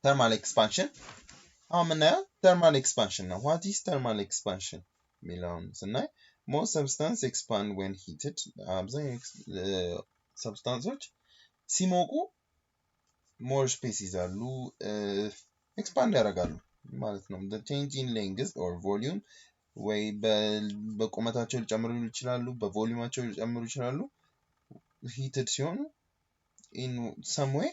thermal expansion ምናየው thermal expansion ነው what is thermal expansion ሚለውን ስናይ most substance expand when heated አብዛኛው substances ሲሞቁ more space ይዛሉ expand ያደርጋሉ ማለት ነው the change in length or volume ወይ በቁመታቸው ሊጨምሩ ይችላሉ በቮሊዩማቸው ሊጨምሩ ይችላሉ heated ሲሆኑ in some way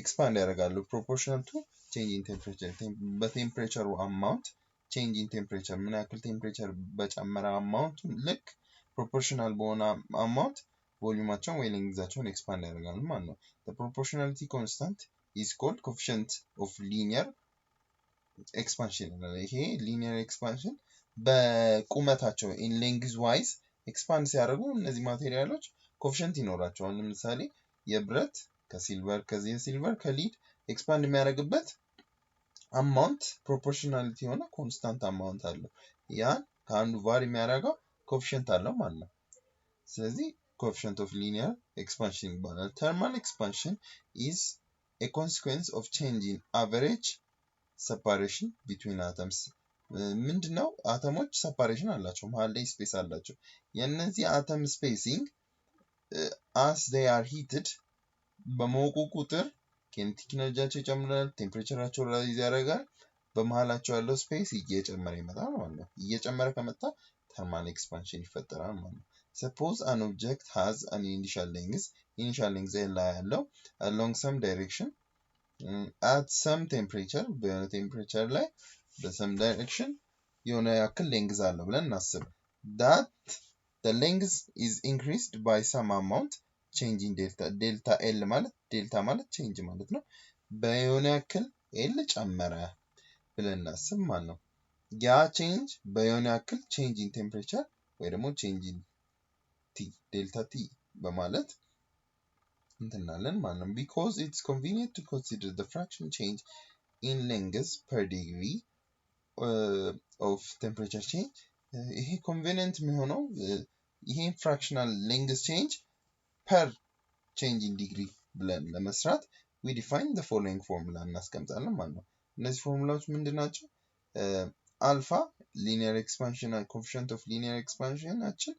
expand ያደርጋሉ proportional to change in temperature በቴምፕሬቸሩ amount change in temperature ምን ያክል ቴምፕሬቸር በጨመረ amount ልክ proportional በሆነ amount ቮሊዩማቸውን ወይ ሌንግዛቸውን expand ያደርጋሉ ማለት ነው the proportionality constant is called coefficient of linear expansion ይሄ linear expansion በቁመታቸው in length wise expand ሲያደርጉ እነዚህ ማቴሪያሎች coefficient ይኖራቸዋል ለምሳሌ የብረት ከሲልቨር ከሲልቨር ከሊድ expand የሚያደርግበት amount proportionality ሆነ constant amount አለው ያን ከአንዱ ቫሪ የሚያደርገው coefficient አለው ማለት ነው ስለዚህ coefficient of linear expansion ይባላል thermal expansion is a consequence of change in average separation between atoms ምንድነው አተሞች separation አላቸው መሃል ላይ ስፔስ አላቸው የነዚህ atom spacing as they are heated በሞቁ ቁጥር kinetic energyያቸው ይጨምራል ቴምፕሬቸራቸው ራይዝ ያደርጋል በመሃላቸው ያለው ስፔስ እየጨመረ ይመጣል ማለት ነው እየጨመረ ከመጣ thermal expansion ይፈጠራል ማለት ነው suppose an object has an initial length ላይ ያለው along some direction at some temperature በቴምፕሬቸር ላይ በsome direction የሆነ ያክል length አለው ብለን እናስብ that the length is increased by some amount change in delta L ማለት change ማለት ነው በየሆነ ያክል L ጨመረ ብለን እናስብ ማለት ነው ያ change በየሆነ ያክል change in temperature ወይ ደግሞ change in T delta T በማለት እንትናለን ማለት ነው because it's convenient to consider the fraction change in length per degree of temperature change ይሄ convenient የሚሆነው ይሄ fractional length change per change in degree ብለን ለመስራት we define the following formula እናስቀምጣለን ማለት ነው እነዚህ ፎርሙላዎች ምንድናቸው alpha linear expansion coefficient of linear expansion አችን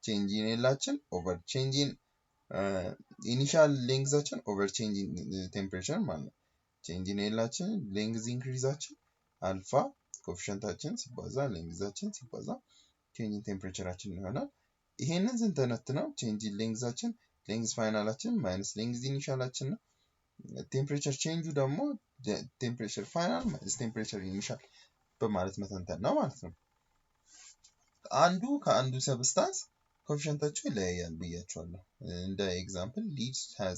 change in L over change in initial length over change in temperature ማለት ነው change in L length increase alpha coefficient ሲባዛ length ሲባዛ change in temperature ይሆናል ይሄንን ስንተነትነው change in length length final minus length initial ነው temperature change ደግሞ temperature final minus temperature initial በማለት መተንተን ነው ማለት ነው አንዱ ከአንዱ ሰብስታንስ ኮኤፊሺየንታቸው ይለያያል ብያቸዋለሁ እንደ ኤግዛምፕል lead has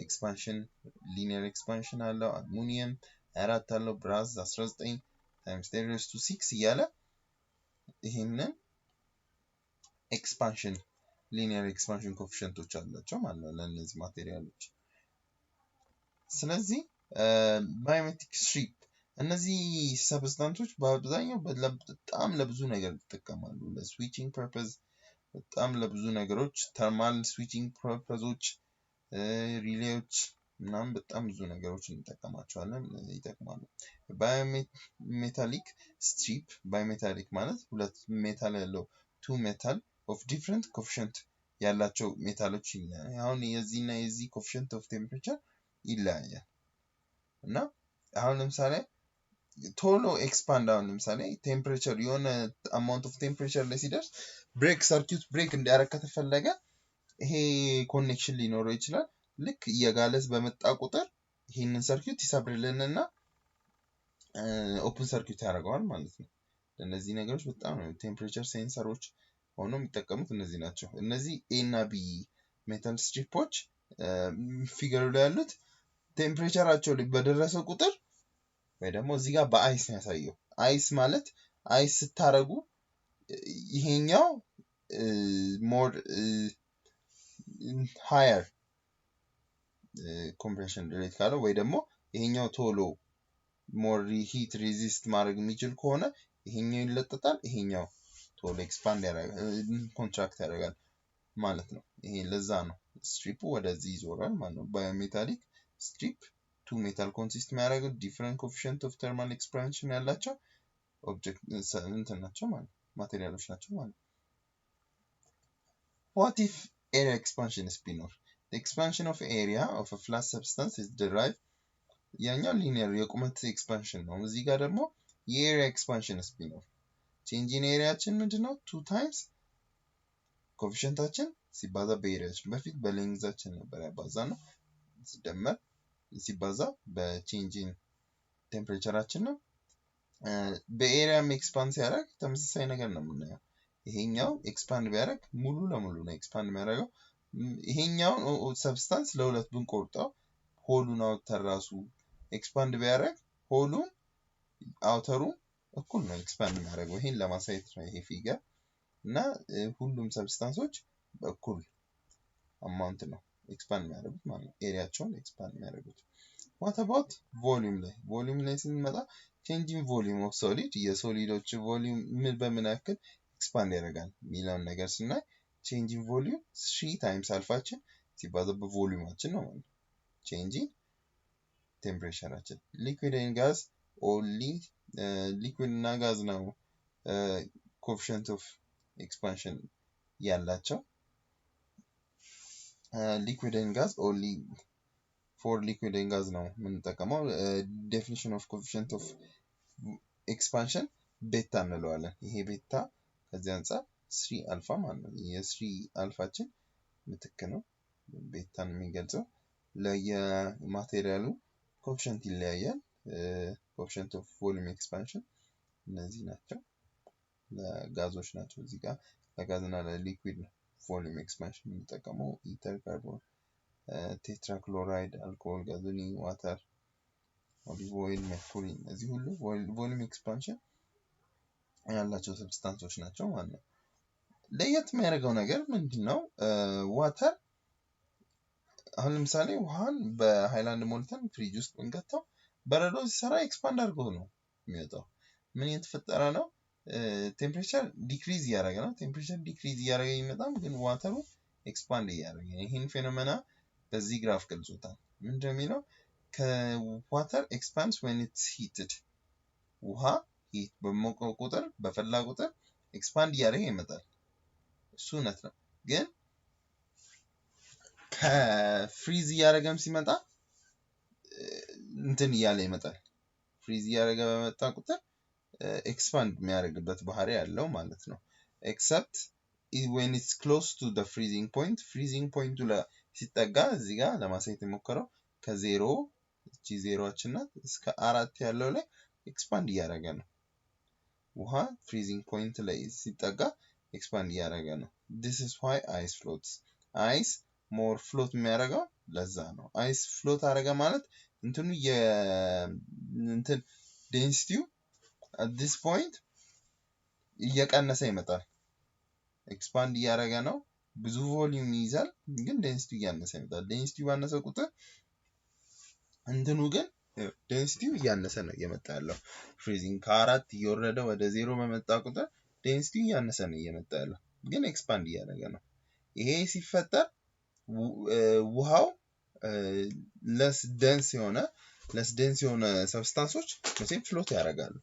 expansion linear expansion አለው አልሙኒየም 4 አለው ብራዝ 19 times 10 raised to 6 እያለ ይሄንን expansion linear expansion coefficientዎች አላቸው ማለት ነው ለነዚህ ማቴሪያሎች ስለዚህ biometric strip እነዚህ ሰብስታንሶች በአብዛኛው በጣም ለብዙ ነገር ይጠቀማሉ ለስዊቺንግ ፐርፐዝ በጣም ለብዙ ነገሮች ተርማል ስዊቺንግ ፐርፐዞች ሪሌዎች ምናምን በጣም ብዙ ነገሮች እንጠቀማቸዋለን ይጠቅማሉ biometallic strip biometallic ማለት ሁለት ሜታል ያለው two metal of different coefficient ያላቸው ሜታሎች ይለያያል አሁን የዚህና የዚህ coefficient of temperature ይለያያል እና አሁን ለምሳሌ ቶሎ ኤክስፓንድ አሁን ለምሳሌ ቴምፕሬቸር የሆነ amount of temperature ላይ ሲደርስ ብሬክ ሰርኪዩት ብሬክ እንዲያደርግ ከተፈለገ ይሄ ኮኔክሽን ሊኖረው ይችላል ልክ እየጋለስ በመጣ ቁጥር ይሄንን ሰርኪዩት ይሰብርልንና ኦፕን ሰርኪዩት ያደርገዋል ማለት ነው ለነዚህ ነገሮች በጣም ነው ቴምፕሬቸር ሴንሰሮች ሆኖም የሚጠቀሙት እነዚህ ናቸው እነዚህ A እና B ሜታል ስትሪፖች ፊገሩ ላይ ያሉት ቴምፕሬቸራቸው ላይ በደረሰ ቁጥር ወይ ደግሞ እዚህ ጋር በአይስ ነው ያሳየው አይስ ማለት አይስ ስታረጉ ይሄኛው more higher compression rate ካለው ወይ ደግሞ ይሄኛው ቶሎ more heat resist ማድረግ የሚችል ከሆነ ይሄኛው ይለጠጣል ይሄኛው ቶሎ ኤክስፓንድ ያደርጋል ኮንትራክት ያደርጋል ማለት ነው ይሄ ለዛ ነው ስትሪፑ ወደዚህ ይዞራል ማለት ነው ባዮሜታሊክ ስትሪፕ two metal consist የሚያደርጉ different coefficient of thermal expansion ያላቸው object እንትን ናቸው ማለት ማቴሪያሎች ናቸው ማለት what if area expansion is ቢኖር the expansion of area of a flat substance is derived ያኛው linear የቁመት expansion ነው እዚህ ጋር ደግሞ የarea expansion is ቢኖር change in areaችን ምንድነው 2 times ኮኤፊሺየንታችን ሲባዛ በኤሪያችን በፊት በሌንግዛችን ነበር ያባዛነው ሲደመር ሲባዛ በቼንጅ ኢን ቴምፕሬቸራችን ነው በኤሪያም ኤክስፓንድ ሲያደርግ ተመሳሳይ ነገር ነው የምናየው ይሄኛው ኤክስፓንድ ቢያደርግ ሙሉ ለሙሉ ነው ኤክስፓንድ የሚያደርገው ይሄኛው ሰብስታንስ ለሁለት ብንቆርጠው ሆሉን አውተር ራሱ ኤክስፓንድ ቢያደርግ ሆሉን አውተሩ እኩል ነው ኤክስፓንድ የሚያደርገው ይሄን ለማሳየት ነው ይሄ ፊገር እና ሁሉም ሰብስታንሶች በእኩል አማውንት ነው ኤክስፓንድ የሚያደርጉት ማለት ነው ኤሪያቸውን ኤክስፓንድ የሚያደርጉት what about volume ላይ ስንመጣ changing volume of solid የሶሊዶች ቮሊዩም ምን በምን ያክል ኤክስፓንድ ያደርጋል ሚላን ነገር ስናይ changing volume 3 times አልፋችን ሲባዛ በቮሊዩማችን ነው ማለት changing ቴምፕሬቸራችን liquid and gas only liquid እና ጋዝ ነው coefficient of expansion ያላቸው liquid and gas only for liquid and gas ነው የምንጠቀመው definition of coefficient of expansion ቤታ እንለዋለን ይሄ ቤታ ከዚህ አንፃር 3 አልፋ ማለት ነው የ3 አልፋችን ምትክ ነው ቤታን የሚገልጸው ለየማቴሪያሉ coefficient ይለያያል coefficient of volume expansion እነዚህ ናቸው ለጋዞች ናቸው እዚህ ጋር ለጋዝና ለሊኩዊድ ነው volume expansion የምንጠቀመው ኢተር ካርቦን ቴትራክሎራይድ አልኮሆል ጋዞሊን ዋተር ኦሊቭ ኦይል ሜርኩሪ እዚህ ሁሉ volume expansion ያላቸው ሰብስታንሶች ናቸው ማለት ነው ለየት የሚያደርገው ነገር ምንድነው ዋተር አሁን ለምሳሌ ውሃን በሃይላንድ ሞልተን ፍሪጅ ውስጥ ብንከተው በረዶ ሲሰራ ኤክስፓንድ አድርጎ ነው የሚወጣው ምን እየተፈጠረ ነው ቴምፕሬቸር ዲክሪዝ ያደረገ ነው ቴምፕሬቸር ዲክሪዝ ያደረገ ይመጣም ግን ዋተሩ ኤክስፓንድ ያደረገ ይሄን ፌኖሜና በዚህ ግራፍ ገልጾታል ምንድነው የሚለው ከዋተር ኤክስፓንድስ when it's heated ውሃ ሂት በሞቀ ቁጥር በፈላ ቁጥር ኤክስፓንድ ያደረገ ይመጣል እሱ እውነት ነው ግን ከፍሪዝ ያደረገም ሲመጣ እንትን ያለ ይመጣል ፍሪዝ ያደረገ በመጣ ቁጥር ኤክስፓንድ የሚያደርግበት ባህሪ ያለው ማለት ነው except when it's close to the freezing point ላይ ሲጠጋ እዚህ ጋር ለማሳየት የሞከረው ከዜሮ እቺ ዜሮአችን ናት እስከ 4 ያለው ላይ ኤክስፓንድ ያደረገ ነው ውሃ freezing point ላይ ሲጠጋ ኤክስፓንድ ያደረገ ነው this is why ice floats ice more float የሚያደርገው ለዛ ነው ice float አደረገ ማለት እንትኑ እንትን density at this point እየቀነሰ ይመጣል ኤክስፓንድ ያደረገ ነው ብዙ ቮሊዩም ይይዛል ግን ዴንሲቲ እያነሰ ይመጣል ዴንሲቲ ባነሰ ቁጥር እንትኑ ግን ዴንሲቲ እያነሰ ነው እየመጣ ያለው ፍሪዚንግ ከ4 እየወረደ ወደ 0 በመጣ ቁጥር ዴንሲቲ እያነሰ ነው እየመጣ ያለው ግን ኤክስፓንድ ያደረገ ነው ይሄ ሲፈጠር ውሃው less dense የሆነ ሰብስታንሶች መቼም ፍሎት ያደርጋሉ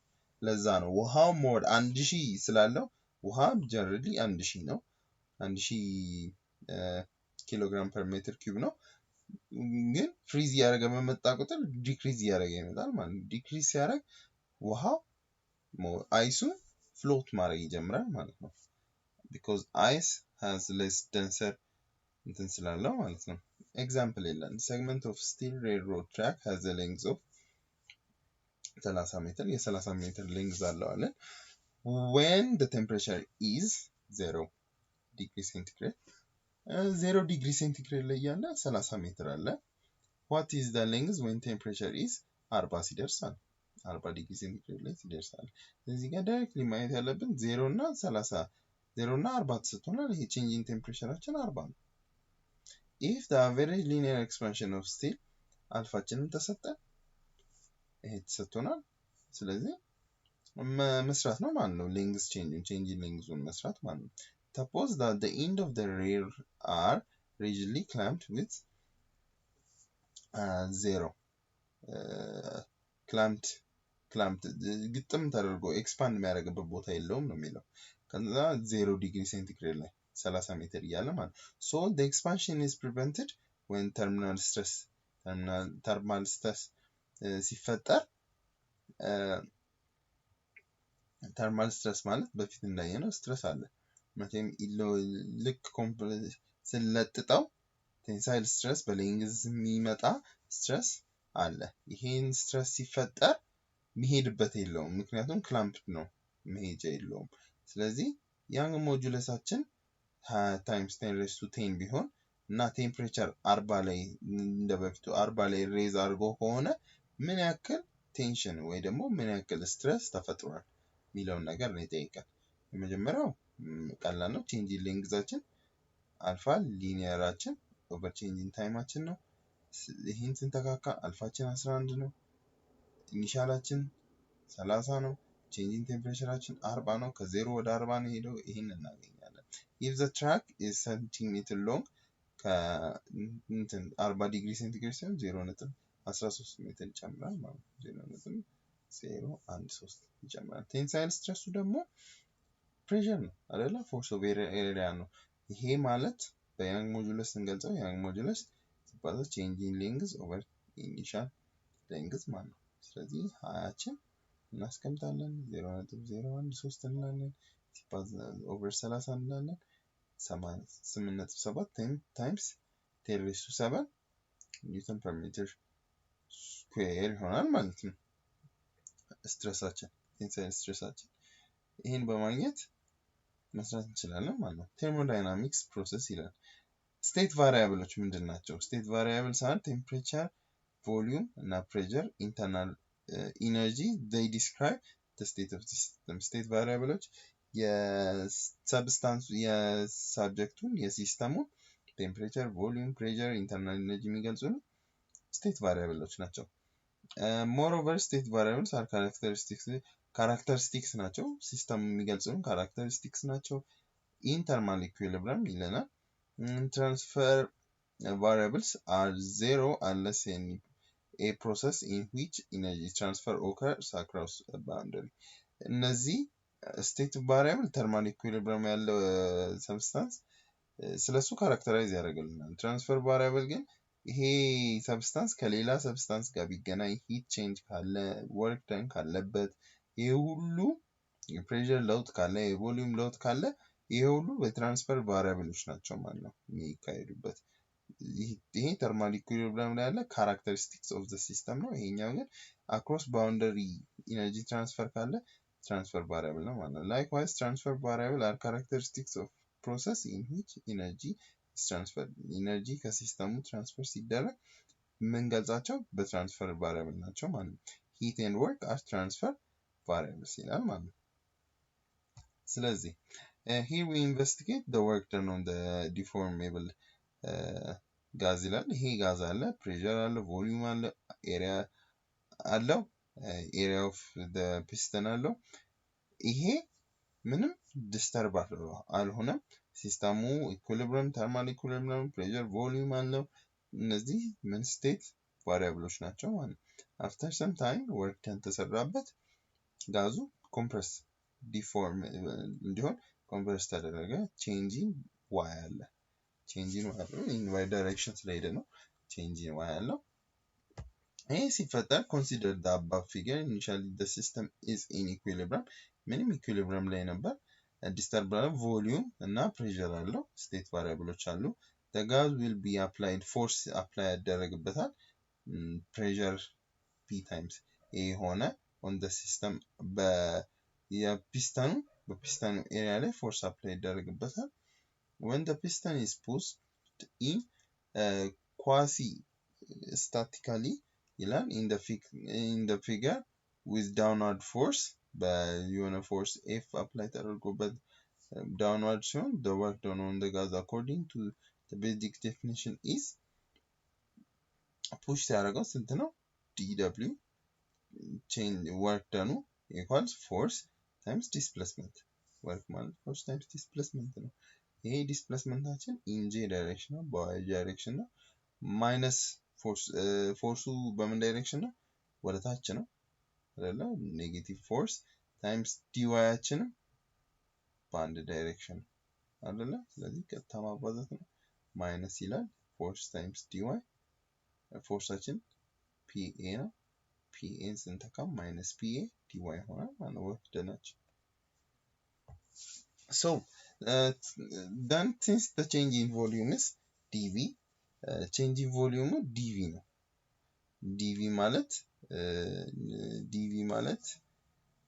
ለዛ ነው ውሃው ሞር 1000 ስላለው ውሃ ጀነራሊ 1000 ነው 1000 ኪሎግራም ፐር ሜትር ኪዩብ ነው ግን ፍሪዝ ያደረገ በመጣ ቁጥር ዲክሪዝ ያደረገ ይመጣል ማለት ነው ዲክሪዝ ሲያደርግ ውሃው አይሱ ፍሎት ማድረግ ይጀምራል ማለት ነው because ice has less denser እንትን ስላለው ማለት ነው example የለን segment of steel railroad track has a length of 30 ሜትር የ30 ሜትር ሌንግዝ አለው አለ when the temperature is 0 degree centigrade 0 degree centigrade ላይ ያለ 30 ሜትር አለ what is the length when temperature is 40 ሲደርሳል 40 degree centigrade ላይ ሲደርሳል እዚህ ጋር ዳይሬክትሊ ማየት ያለብን 0 እና 30 0 እና 40 ስትሆን ይሄ change in temperatureአችን 40 ነው if the average linear expansion of steel አልፋችንን ተሰጠን ይሄ ተሰጥቶናል ስለዚህ መስራት ነው ማለት ነው length change in length መስራት ማለት ነው suppose that the end of the rail are rigidly clamped with 0 clamped ግጥም ተደርጎ ኤክስፓንድ የሚያደርግበት ቦታ የለውም ነው የሚለው ከዛ 0 ዲግሪ ሴንቲግሬድ ላይ 30 ሜትር እያለ ማለት so the expansion is prevented when terminal stress ሲፈጠር thermal stress ማለት በፊት እንዳየነው ስትረስ አለ መቼም ልክ ስለጥጣው ቴንሳይል ስትረስ በሌንግዝ የሚመጣ ስትረስ አለ ይሄን ስትረስ ሲፈጠር መሄድበት የለውም ምክንያቱም ክላምፕድ ነው መሄጃ የለውም ስለዚህ ያንግ ሞጁለሳችን times 10 raised to 10 ቢሆን እና ቴምፕሬቸር 40 ላይ እንደበፊቱ 40 ላይ ሬዝ አድርጎ ከሆነ ምን ያክል ቴንሽን ወይ ደግሞ ምን ያክል ስትረስ ተፈጥሯል ሚለውን ነገር ነው ይጠይቃል የመጀመሪያው ቀላል ነው ቼንጅ ሌንግዛችን አልፋ ሊኒየራችን ኦቨር ቼንጅ ታይማችን ነው ይሄን ስንተካካ አልፋችን 11 ነው ኢኒሻላችን 30 ነው ቼንጂንግ ቴምፕሬቸራችን 40 ነው ከ0 ወደ 40 ነው ሄደው ይሄን እናገኛለን if the track is 17 meter long ከእንትን 40 ዲግሪ ሴንቲግሬድ ሲሆን 0.13 ሜትር ይጨምራል ማለት ነው 0.013 ይጨምራል ቴንሳይል ስትረሱ ደግሞ ፕሬሸር ነው አይደለ ፎርስ ኦፍ ኤሪያ ነው ይሄ ማለት በያንግ ሞጁለስ እንገልጸው ያንግ ሞጁለስ ሲባል ቼንጂንግ ሌንግዝ ኦቨር ኢኒሻል ሌንግዝ ማለት ነው ስለዚህ 20ችን እናስቀምጣለን 0.013 እንላለን ሲባል ኦቨር 30 እንላለን 8.7 times 10 raised to 7 ኒውተን ፐር ሜትር ስኩዌር ይሆናል ማለት ነው ስትረሳችን ቴንሳይል ስትረሳችን ይሄን በማግኘት መስራት እንችላለን ማለት ነው ቴርሞዳይናሚክስ ፕሮሰስ ይላል ስቴት ቫሪያብሎች ምንድናቸው ስቴት ቫሪያብልስ አር ቴምፕሬቸር volume እና pressure internal energy they describe the state of the system state variables የሰብስታንስ የሳብጀክቱን የሲስተሙ ቴምፕሬቸር volume pressure internal energy የሚገልጹ ስቴት ቫሪያብሎች ናቸው moreover state variables are characteristics ናቸው ሲስተም የሚገልጹ characteristics ናቸው internal equilibrium ይለናል transfer variables are zero unless a process in which energy transfer occurs across a boundary እነዚህ ስቴት ቫሪያብል ተርማል ኢኩዊሊብሪየም ያለው ሰብስታንስ ስለሱ ካራክተራይዝ ያደርግልናል ትራንስፈር ቫሪያብል ግን ይሄ ሰብስታንስ ከሌላ ሰብስታንስ ጋር ቢገናኝ ሂት ቼንጅ ካለ ወርክ ደን ካለበት ይሄ ሁሉ የፕሬሸር ለውጥ ካለ የቮሊዩም ለውጥ ካለ ይሄ ሁሉ በትራንስፈር ቫሪያብሎች ናቸው ማለት ነው የሚካሄዱበት ይሄ ተርማል ኢኩዊሊብሪየም ላይ ያለ ካራክተሪስቲክስ ኦፍ ዘ ሲስተም ነው ይሄኛው ግን አክሮስ ባውንደሪ ኢነርጂ ትራንስፈር ካለ transfer variable ነው ማለት ነው likewise transfer variable are characteristics of process in which energy is transferred energy ከሲስተሙ ትራንስፈር ሲደረግ የምንገልጻቸው በትራንስፈር variable ናቸው ማለት ነው heat and work are transfer variables ይላል ማለት ነው ስለዚህ here we investigate the work done on the deformable ጋዝ ይላል ይሄ ጋዝ አለ pressure አለ volume አለ area አለው area of the piston አለው ይሄ ምንም ዲስተርብ አልሆነም ሲስተሙ ኢኩዊሊብሪየም ተርማል ኢኩዊሊብሪየም pressure volume አለው እነዚህ ምን ስቴት ቫሪያብሎች ናቸው ማለት after some time work ተሰራበት ጋዙ ኮምፕረስ ዲፎርም እንዲሆን ኮምፕረስ ተደረገ changing y አለ changing y in y direction ስለሄደ ነው changing y አለው ይሄ ሲፈጠር consider the above figure initially the system is in equilibrium ምንም ኢኩዊሊብሪየም ላይ ነበር ዲስተርብ ቮሊዩም እና ፕሬሸር አለው ስቴት ቫሪያብሎች አሉ the gas will be applied force apply ያደረግበታል pressure p times a ሆነ on the system በፒስተኑ ኤሪያ ላይ force apply ያደረግበታል when the piston is pushed in quasi statically ይላል in the figure with downward force በየሆነ force F apply ተደርጎበት downward ሲሆን the work done on the gas according to the basic definition is push ሲያደርገው ስንት ነው dW change work done equals force times displacement work ማለት force times displacement ነው ይሄ ዲስፕሌስመንታችን in J direction ነው በY direction ነው minus ፎርሱ በምን ዳይሬክሽን ነው? ወደ ታች ነው አይደለ? ኔጌቲቭ ፎርስ ታይምስ dy ያችንም በአንድ ዳይሬክሽን አይደለ? ስለዚህ ቀጥታ ማባዛት ነው። ማይነስ ይላል ፎርስ ታይምስ dy ፎርሳችን PA ነው። PA ስንተካም ማይነስ PA dy ይሆናል ማለት ነው። ወርክ ደናችን so then since the change in volume is dV change in volume dV ነው። dV ማለት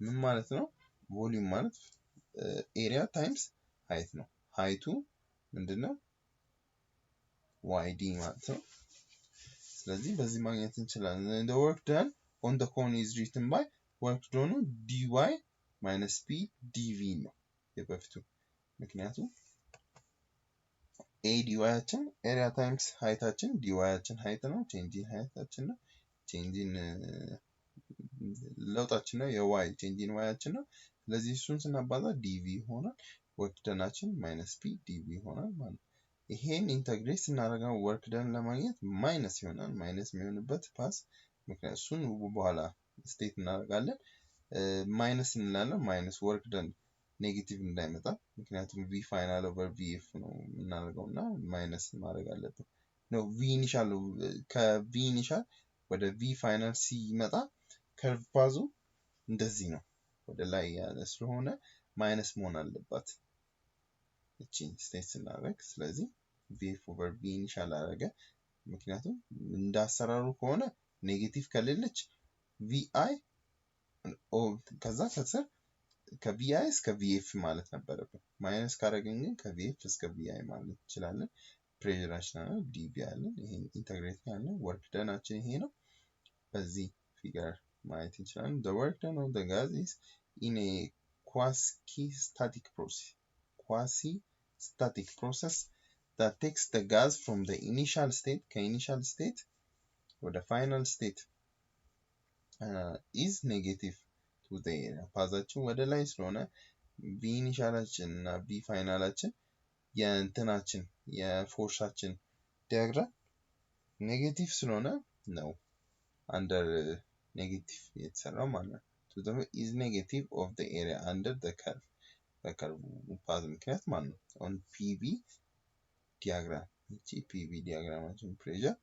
ምን ማለት ነው? ቮሊዩም ማለት ኤሪያ ታይምስ ሃይት ነው። ሃይቱ ምንድነው? YD ማለት ነው። ስለዚህ በዚህ ማግኘት እንችላለን። the work done on the cone is written by work done dy minus p dv ነው የበፊቱ። ምክንያቱም a dy ያችን ኤሪያ ታይምስ ሃይታችን dy ያችን ሃይት ነው። ቼንጅ ኢን ሃይታችን ነው። ቼንጅ ኢን ለውጣችን ነው። የy ቼንጅ ኢን y ያችን ነው። ስለዚህ እሱን ስናባዛ dv ይሆናል። work done minus p dv ይሆናል ማለት ነው። ይሄን ኢንተግሬት ስናደርገው ወርክ ደን ለማግኘት ማይነስ ይሆናል። ማይነስ የሚሆንበት ፓስ ምክንያት እሱን በኋላ ስቴት እናደርጋለን። ማይነስ እንላለን። ማይነስ ወርክ ደን ኔጌቲቭ እንዳይመጣ ምክንያቱም v ፋይናል ኦቨር vf ነው የምናደርገውና ማይነስ ማድረግ አለብን ነው። v ኢኒሻል ከv ኢኒሻል ወደ v ፋይናል ሲመጣ ከርቭ ፓዙ እንደዚህ ነው ወደ ላይ ያለ ስለሆነ ማይነስ መሆን አለባት እቺን ስቴት ስናደርግ። ስለዚህ vf over v ኢኒሻል አደረገ። ምክንያቱም እንዳሰራሩ ከሆነ ኔጌቲቭ ከሌለች vi ከዛ ከስር ከvi እስከ vf ማለት ነበረብን። ማይነስ ካደረግን ግን ከvf እስከ vi ማለት እንችላለን። ፕሬሸራችን አለ dv አለን። ይሄን ኢንተግሬት ያለን ወርክ ደናችን ይሄ ነው። በዚህ ፊገር ማየት እንችላለን። the work done on the gas is in a quasi-static process that takes the gas from the initial state ከinitial state ወደ final state is negative to the area ፓዛችን ወደ ላይ ስለሆነ v ኢኒሻላችን እና v ፋይናላችን የእንትናችን የፎርሳችን ዲያግራም ኔጌቲቭ ስለሆነ ነው under negative የተሰራው ማለት ነው። to the is negative of the area under the curve በከርቭ ፓዝ ምክንያት ማለት ነው። on PV ዲያግራም እቺ PV ዲያግራማችን ፕሬሸር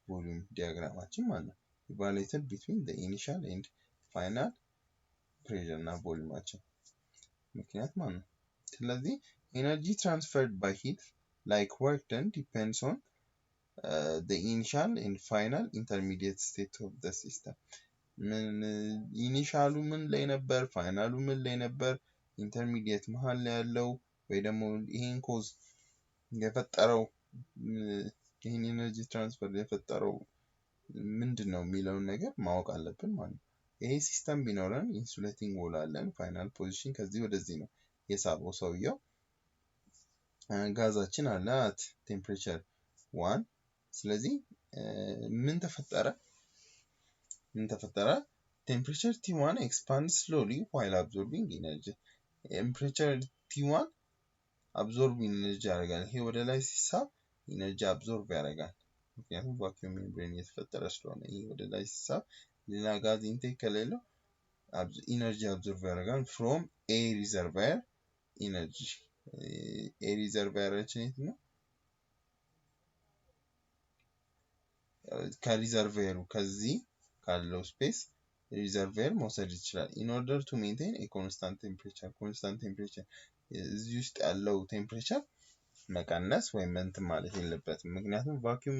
ቮሊዩም ዲያግራማችን ማለት ነው። evaluated between the initial and final pressure እና ቮሊዩማችን ምክንያት ማለት ነው። ስለዚህ energy transferred by heat like work done depends on the initial and final intermediate state of the system ምን ኢኒሻሉ ምን ላይ ነበር? ፋይናሉ ምን ላይ ነበር? ኢንተርሚዲየት መሃል ላይ ያለው ወይ ደግሞ ይሄን ኮዝ የፈጠረው ይሄን ኤነርጂ ትራንስፈር የፈጠረው ምንድነው የሚለውን ነገር ማወቅ አለብን ማለት ነው። ይሄ ሲስተም ቢኖረን ኢንሱሌቲንግ ዎል አለን። ፋይናል ፖዚሽን ከዚህ ወደዚህ ነው የሳበው ሰውየው። ጋዛችን አለ at temperature 1 ስለዚህ ምን ተፈጠረ? temperature T1 expands slowly while absorbing energy temperature T1 absorbing energy ያደርጋል። ይሄ ወደ ላይ ሲሳብ ኢነርጂ አብዞርብ ያደርጋል። ምክንያቱም ቫክዩም ሜምብሬን የተፈጠረ ስለሆነ ይሄ ወደ ላይ ሲሳብ ሌላ ጋዝ ኢንቴክ ከሌለው ኢነርጂ አብዞርብ ያደርጋል from a reservoir energy a reservoiraችን የት ነው? ከሪዘርቬሩ ከዚህ ካለው ስፔስ ሪዘርቬር መውሰድ ይችላል in order to maintain a constant temperature እዚህ ውስጥ ያለው ቴምፕሬቸር መቀነስ ወይም እንትን ማለት የለበትም። ምክንያቱም ቫክዩም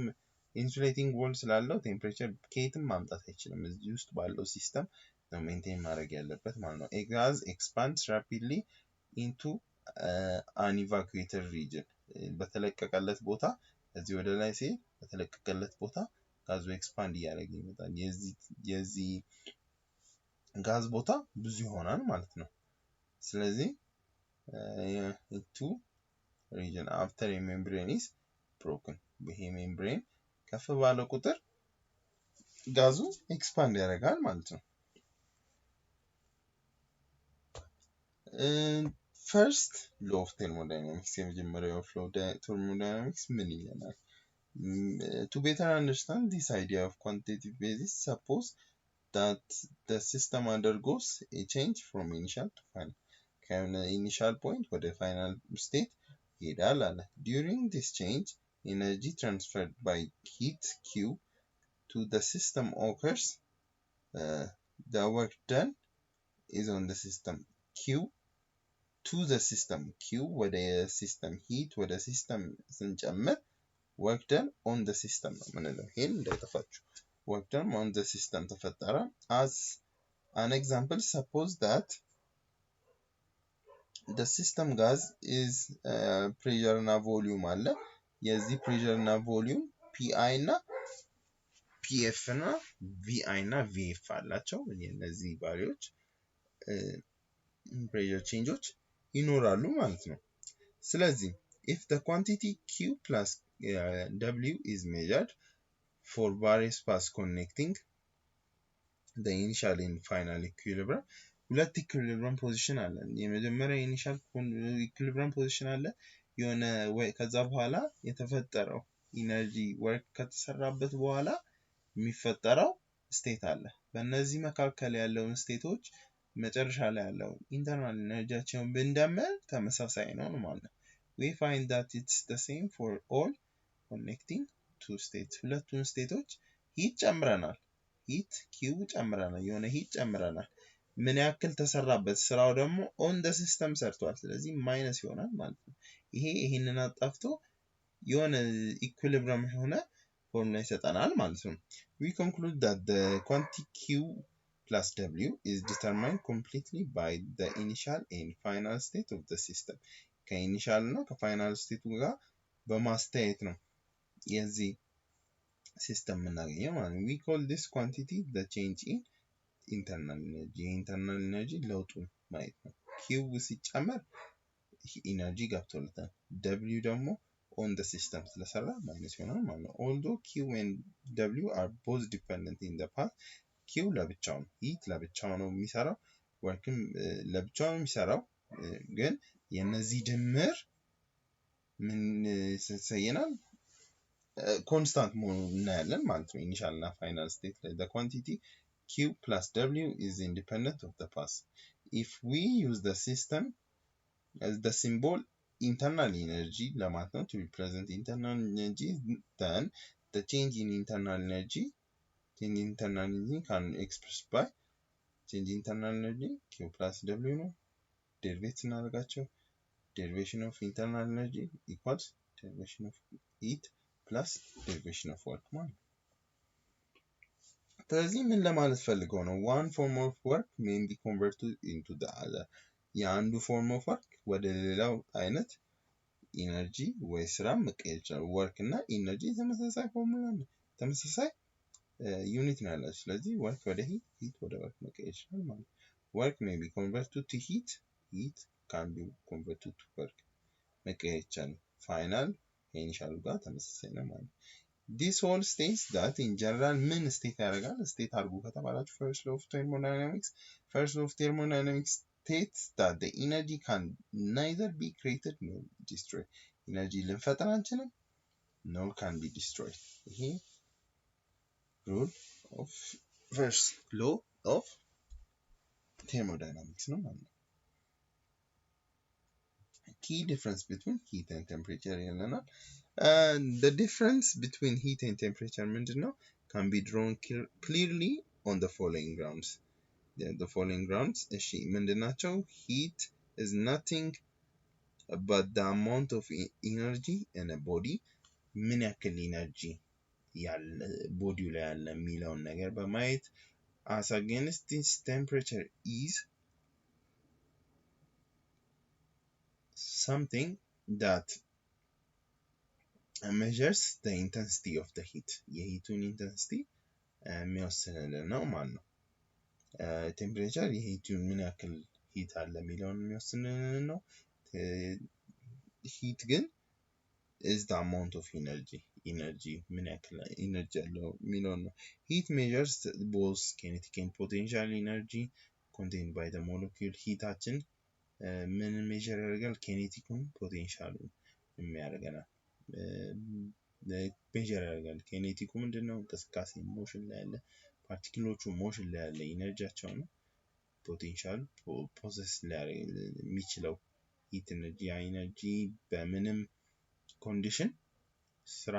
ኢንሱሌቲንግ ዎል ስላለው ቴምፕሬቸር ከየትም ማምጣት አይችልም። እዚህ ውስጥ ባለው ሲስተም ነው ሜንቴን ማድረግ ያለበት ማለት ነው። a gas expands rapidly into an evacuated region በተለቀቀለት ቦታ እዚህ ወደ ላይ ሲሄድ በተለቀቀለት ቦታ ጋዙ ኤክስፓንድ እያደረገ ይመጣል። የዚህ ጋዝ ቦታ ብዙ ይሆናል ማለት ነው። ስለዚህ into region after a membrane is broken ይሄ ሜምብሬን ከፍ ባለ ቁጥር ጋዙ ኤክስፓንድ ያደርጋል ማለት ነው። first law of thermodynamics የመጀመሪያው ፍሎ thermodynamics ምን ይለናል? To better understand this idea of quantitative basis, suppose that the system undergoes a change from initial to final. From the initial point to the final state, during this change, energy transferred by heat Q to the system occurs. The work done is on the system Q to the system Q, where the system heat, where the system work done on the system. Work done on the system. As an example, suppose that the system gas is pressure and volume አለ የዚህ pressure እና volume PI እና PF እና VI እና VF አላቸው እነዚህ ቫልዩዎች pressure changeዎች ይኖራሉ ማለት ነው ስለዚህ if the quantity Q plus W is measured for various paths connecting the initial and final equilibrium ሁለት ኢኩሊብሪየም ፖዚሽን አለ የመጀመሪያ ኢኒሻል ኢኩሊብሪየም ፖዚሽን አለ የሆነ ከዛ በኋላ የተፈጠረው ኢነርጂ ወርክ ከተሰራበት በኋላ የሚፈጠረው ስቴት አለ በእነዚህ መካከለ ያለውን ስቴቶች መጨረሻ ላይ ያለው ኢንተርናል ኢነርጂያቸውን ብንደምር ተመሳሳይ ነው ማለት ነው we find that it's the same for all connecting two states ሁለቱን ስቴቶች ሂት ጨምረናል ሂት ኪው ጨምረናል የሆነ ሂት ጨምረናል ምን ያክል ተሰራበት ስራው ደግሞ on the system ሰርቷል ስለዚህ ማይነስ ይሆናል ማለት ነው ይሄንን አጣፍቶ የሆነ ኢኩሊብሪየም ሆነ ፎርሙላ ይሰጠናል ማለት ነው we conclude that the quantity Q plus W is determined completely by the initial and final state of the system ከኢኒሻል እና ከፋይናል ስቴቱ ጋር በማስተያየት ነው የዚህ ሲስተም እናገኘው ማለት ነው we call this quantity the change in internal energy ለውጡን ማለት ነው Q ሲጨመር ኢነርጂ ገብቶለታል W ደግሞ on the system ስለሰራ ማይነስ ይሆናል ማለት ነው although Q and W are both dependent in the path Q ለብቻው ነው heat ለብቻው ነው የሚሰራው workም ለብቻው ነው የሚሰራው ግን የነዚህ ድምር ምን ሰየናል constant መሆኑን እናያለን ማለት ነው ኢኒሻል እና ፋይናል ስቴት ላይ the quantity Q plus W is independent of the path. If we use the system as the symbol internal energy to represent internal energy, then the change in internal energy can be expressed by change in internal energy Q plus W ነው derivation እናደርጋቸው derivation of internal energy equals derivation of heat plus derivation of work ማለት ስለዚህ ምን ለማለት ፈልገው ነው one form of work may be converted into the other የአንዱ form of work ወደ ሌላው አይነት ኢነርጂ ወይ ስራ መቀየር ይችላል work እና ኢነርጂ ተመሳሳይ ፎርሙላ ነው ተመሳሳይ ዩኒት ነው ያላቸው ስለዚህ work ወደ heat ወደ work መቀየር ይችላል ማለት work may be converted to heat can be converted to work መቀየር ይችላል final initial ጋር ተመሳሳይ ነው ማለት This all states that in general min state ያደርጋል state አድርጉ ከተባላችሁ first law of thermodynamics states that the energy can neither be created nor destroyed energy ልንፈጥር አንችልም nor can be destroyed ይሄ rule of first law of thermodynamics ነው ማለት ነው key difference between heat and temperature ይለናል the difference between heat and temperature can be drawn clearly on the following grounds the following grounds እሺ ምንድናቸው heat is nothing but the amount of energy in a body ምን ያክል energy ያለ ቦዲው ላይ ያለ የሚለውን ነገር በማየት as against this temperature is something that measures the intensity of the heat የሂቱን intensity የሚወስንልን ነው ማለት ነው ቴምፕሬቸር የሂቱን ምን ያክል ሂት አለ የሚለውን የሚወስንልን ነው ሂት ግን is the amount of energy ምን ያክል energy አለው የሚለውን ነው heat measures both kinetic and potential energy contained by the molecule ሂታችን ምን ሜዠር ያደርጋል ኬኔቲኩን ፖቴንሻሉን የሚያደርገናል ሜዠር ያደርጋል ኬኔቲኩ ምንድነው እንቅስቃሴ ሞሽን ላይ ያለ ፓርቲክሎቹ ሞሽን ላይ ያለ ኢነርጂያቸው ነው ፖቴንሻል ፕሮሰስ ላይ የሚችለው ሂት ኢነርጂ በምንም ኮንዲሽን ስራ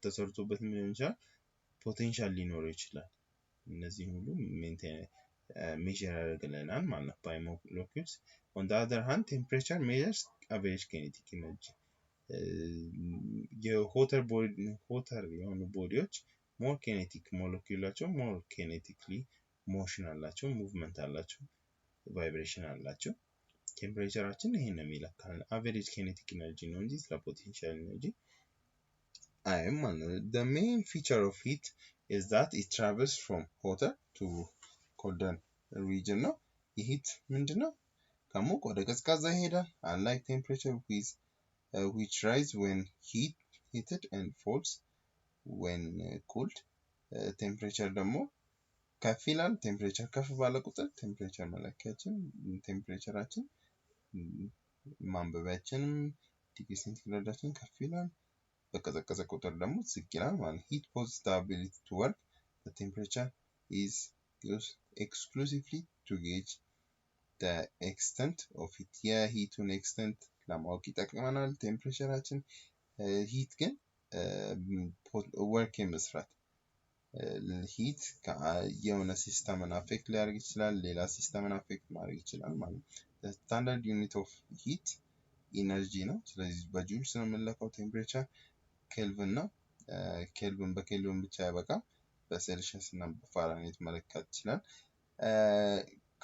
ተሰርቶበት ምን ይችላል ፖቴንሻል ሊኖረው ይችላል እነዚህ ሁሉ ሜዠር ያደርግልናል ማለት ነው by molecules on the other hand temperature measures average kinetic energy የሆተር የሆኑ ቦዲዎች more kinetic moleculaቸው more kinetically motion አላቸው movement አላቸው vibration አላቸው ቴምፕሬቸራችን ይሄን ነው የሚለካል average kinetic energy ነው እንጂ ስለ potential energy the main feature of heat is that it travels from hotter to colder region ነው heat ምንድነው ከሙቅ ወደ ቀዝቃዛ ይሄዳል unlike temperature which rise when heated and falls when cooled temperature ደግሞ ከፍ ይላል ቴምፕሬቸር ከፍ ባለ ቁጥር ቴምፕሬቸር መለኪያችን ቴምፕሬቸራችን ማንበቢያችንም ዲግሪ ሴንቲግሬዳችን ከፍ ይላል በቀዘቀዘ ቁጥር ደግሞ ዝቅ ይላል ማለት heat poses the ability to work the temperature is used exclusively to gauge the extent of it የሂቱን ኤክስተንት ለማወቅ ይጠቅመናል ቴምፕሬቸራችን ሂት ግን ወርክ የመስራት ሂት የሆነ ሲስተምን አፌክት ሊያደርግ ይችላል ሌላ ሲስተምን አፌክት ማድረግ ይችላል ማለት ነው ስታንዳርድ ዩኒት ኦፍ ሂት ኢነርጂ ነው ስለዚህ በጁልስ ነው የምንለካው ቴምፕሬቸር ኬልቪን ነው ኬልቪን በኬልቪን ብቻ አይበቃም በሴልሺየስ እና በፋራናይት መለካት ይችላል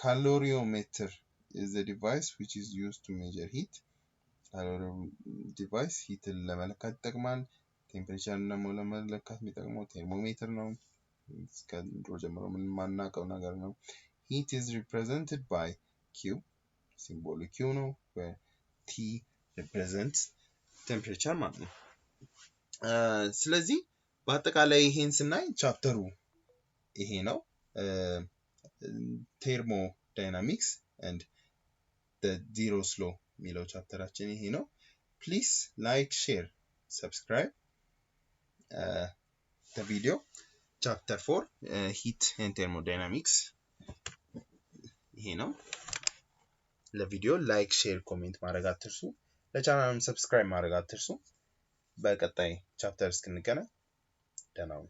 calorimeter is a device which is used to measure heat device heat ለመለካት ይጠቅማል ቴምፕሬቸርን ደግሞ ለመለካት የሚጠቅመው ቴርሞሜትር ነው እስከ ድሮ ጀምሮ ምን ማናውቀው ነገር ነው heat is represented by Q symbol Q ነው where T represents temperature ማለት ነው ስለዚህ በአጠቃላይ ይሄን ስናይ ቻፕተሩ ይሄ ነው thermodynamics and the zeros law የሚለው ቻፕተራችን ይሄ ነው please like share subscribe the video chapter 4 heat and thermodynamics ይሄ ነው ለቪዲዮ ላይክ ሼር ኮሜንት ማድረግ አትርሱ ለቻናሉም ሰብስክራይብ ማድረግ አትርሱ በቀጣይ ቻፕተር እስክንገናኝ ደህና ሁኑ